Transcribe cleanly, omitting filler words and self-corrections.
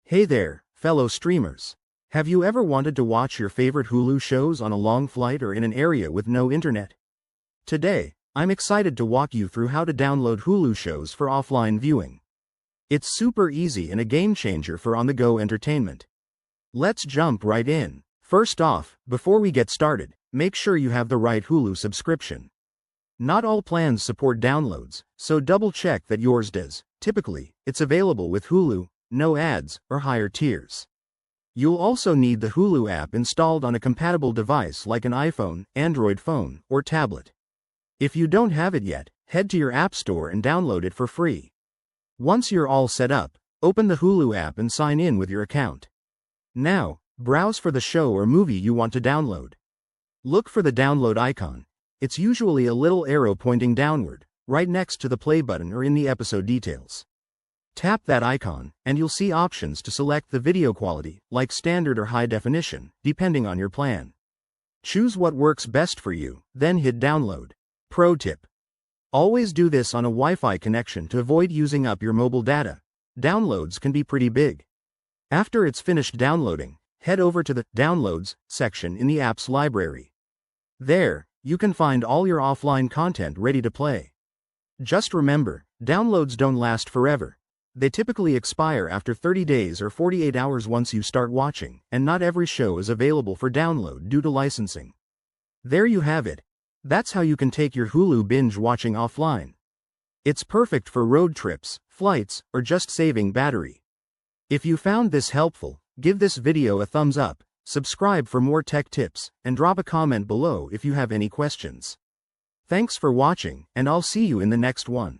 Hey there, fellow streamers. Have you ever wanted to watch your favorite Hulu shows on a long flight or in an area with no internet? Today, I'm excited to walk you through how to download Hulu shows for offline viewing. It's super easy and a game changer for on-the-go entertainment. Let's jump right in. First off, before we get started, make sure you have the right Hulu subscription. Not all plans support downloads, so double-check that yours does. Typically, it's available with Hulu, no ads, or higher tiers. You'll also need the Hulu app installed on a compatible device like an iPhone, Android phone, or tablet. If you don't have it yet, head to your app store and download it for free. Once you're all set up, open the Hulu app and sign in with your account. Now, browse for the show or movie you want to download. Look for the download icon. It's usually a little arrow pointing downward, right next to the play button or in the episode details. Tap that icon, and you'll see options to select the video quality, like standard or high definition, depending on your plan. Choose what works best for you, then hit download. Pro tip: always do this on a Wi-Fi connection to avoid using up your mobile data. Downloads can be pretty big. After it's finished downloading, head over to the Downloads section in the app's library. There, you can find all your offline content ready to play. Just remember, downloads don't last forever. They typically expire after 30 days or 48 hours once you start watching, and not every show is available for download due to licensing. There you have it. That's how you can take your Hulu binge watching offline. It's perfect for road trips, flights, or just saving battery. If you found this helpful, give this video a thumbs up, subscribe for more tech tips, and drop a comment below if you have any questions. Thanks for watching, and I'll see you in the next one.